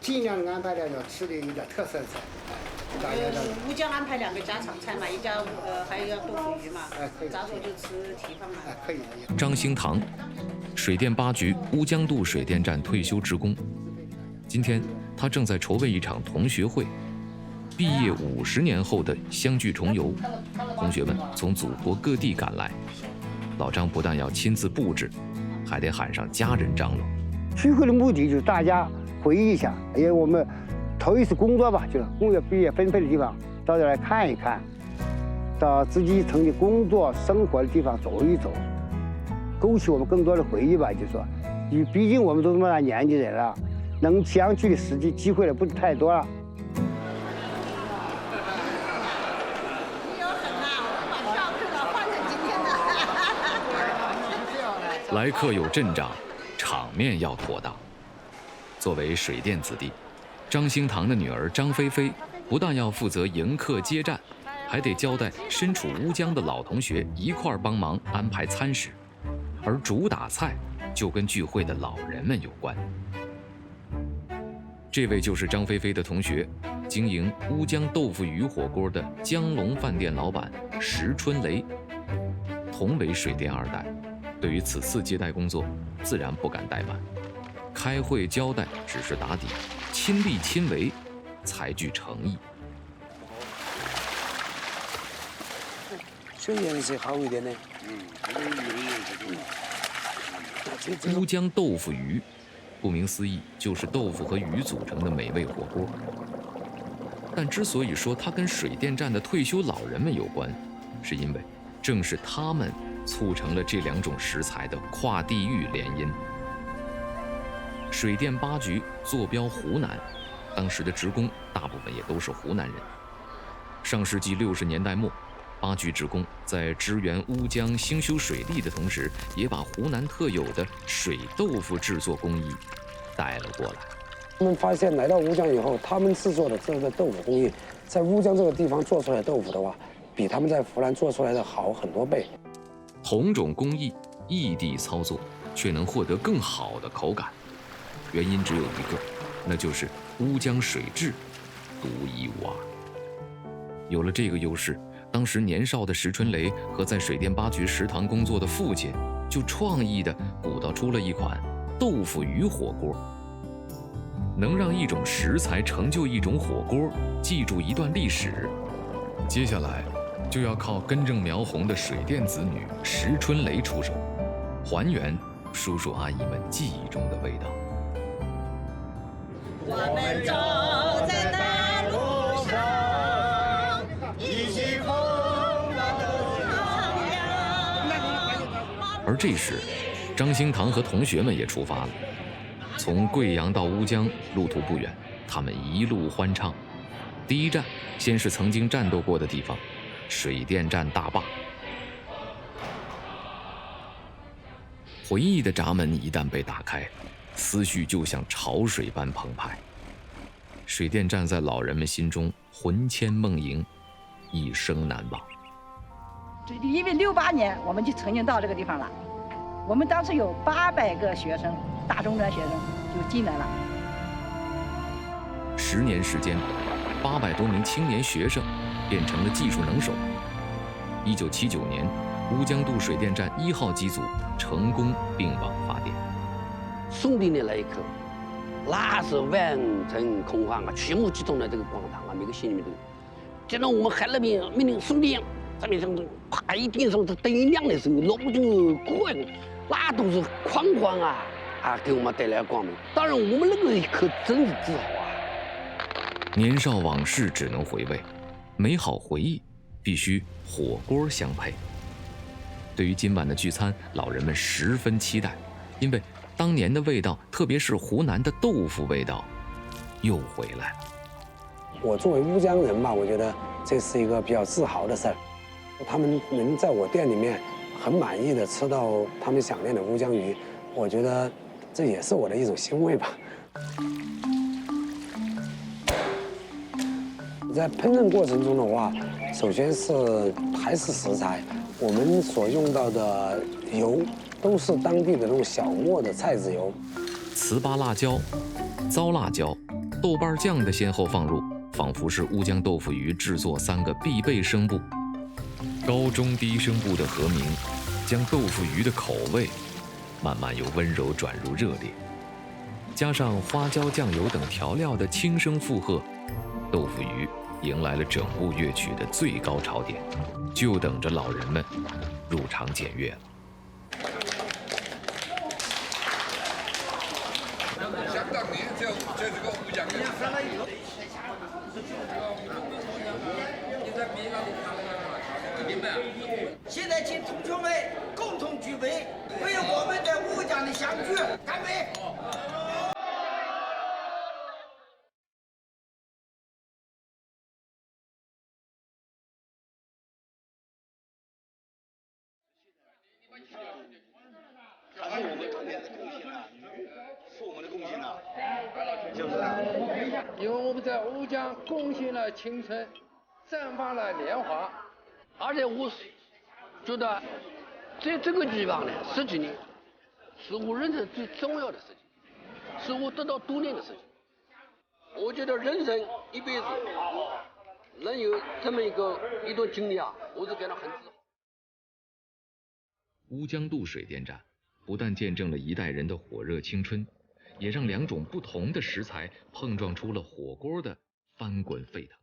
尽量安排2道吃的有点特色菜。乌江安排2个家常菜嘛，一家还有一个豆腐鱼嘛，咋说就吃蹄膀嘛。可以。张兴堂，水电8局乌江渡水电站退休职工。今天他正在筹备一场同学会，毕业50年后的相聚重游。同学们从祖国各地赶来，老张不但要亲自布置，还得喊上家人张罗。聚会的目的就是大家回忆一下，因为我们头一次工作吧，就是工作毕业分配的地方，到这来看一看，到自己曾经工作生活的地方走一走，勾起我们更多的回忆吧。就是说，毕竟我们都这么大年纪人了，能相聚的时机机会也不是太多了。来客有阵仗，场面要妥当。作为水电子弟，张兴堂的女儿张菲菲不但要负责迎客接站，还得交代身处乌江的老同学一块帮忙安排餐食，而主打菜就跟聚会的老人们有关。这位就是张菲菲的同学，经营乌江豆腐鱼火锅的江龙饭店老板石春雷。同为水电2代，对于此次接待工作自然不敢怠慢，开会交代只是打底，亲力亲为才具诚意。这颜色好一点呢。乌江豆腐鱼，顾名思义就是豆腐和鱼组成的美味火锅。但之所以说它跟水电站的退休老人们有关，是因为正是他们促成了这2种食材的跨地域联姻。水电8局坐标湖南，当时的职工大部分也都是湖南人。上世纪60年代末，8局职工在支援乌江兴修水利的同时，也把湖南特有的水豆腐制作工艺带了过来。我们发现来到乌江以后，他们制作的这个豆腐工艺，在乌江这个地方做出来的豆腐的话，比他们在湖南做出来的好很多倍。同种工艺，异地操作，却能获得更好的口感。原因只有一个，那就是乌江水质独一无二。有了这个优势，当时年少的石春雷和在水电8局食堂工作的父亲，就创意地鼓捣出了一款豆腐鱼火锅。能让一种食材成就一种火锅，记住一段历史，接下来就要靠根正苗红的水电子女石春雷出手，还原叔叔阿姨们记忆中的味道。我们走在大路上，一起风浪都徜徉。而这时，张兴堂和同学们也出发了。从贵阳到乌江，路途不远，他们一路欢唱。第一站，先是曾经战斗过的地方——水电站大坝。回忆的闸门一旦被打开，思绪就像潮水般澎湃。水电站在老人们心中魂牵梦萦，一生难忘。因为68年我们就曾经到这个地方了，我们当时有800个学生，大中专学生就进来了。10年时间，800多名青年学生变成了技术能手。1979年，乌江渡水电站1号机组成功并网发电。送电的那一刻，那是万众空巷啊，举目激动的这个广场啊，每个心里面都有。接着我们喊了命令送电，这边上啪一点上这灯亮的时候，老百姓过来，那都是狂欢啊！给我们带来光明。当然，我们那个一刻真是自豪啊！年少往事只能回味，美好回忆必须火锅相配。对于今晚的聚餐，老人们十分期待，因为当年的味道，特别是湖南的豆腐味道，又回来了。我作为乌江人吧，我觉得这是一个比较自豪的事儿。他们能在我店里面很满意的吃到他们想念的乌江鱼，我觉得这也是我的一种欣慰吧。在烹饪过程中的话，首先还是食材，我们所用到的油都是当地的那种小磨的菜籽油，糍粑辣椒、糟辣椒、豆瓣酱的先后放入，仿佛是乌江豆腐鱼制作3个必备声部。高中低声部的和鸣，将豆腐鱼的口味慢慢由温柔转入热烈。加上花椒、酱油等调料的轻声附和，豆腐鱼迎来了整部乐曲的最高潮点，就等着老人们入场检阅了。相当年这个乌江的。现在请同学们共同举杯，为我们的乌江的相聚干杯！还是我们当年的贡献啊，是我们的贡献啊，是不是？因为我们在乌江贡献了青春，绽放了年华，而且我觉得在这个地方呢，10几年是我人生最重要的事情，是我得到锻炼的事情。我觉得人生一辈子能有这么一段经历啊，我是感到很自豪。乌江渡水电站不但见证了一代人的火热青春，也让2种不同的食材碰撞出了火锅的翻滚沸腾。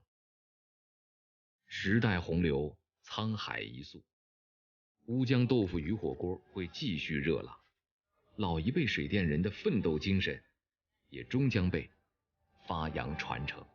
时代洪流，沧海一粟，乌江豆腐鱼火锅会继续热浪，老一辈水电人的奋斗精神也终将被发扬传承。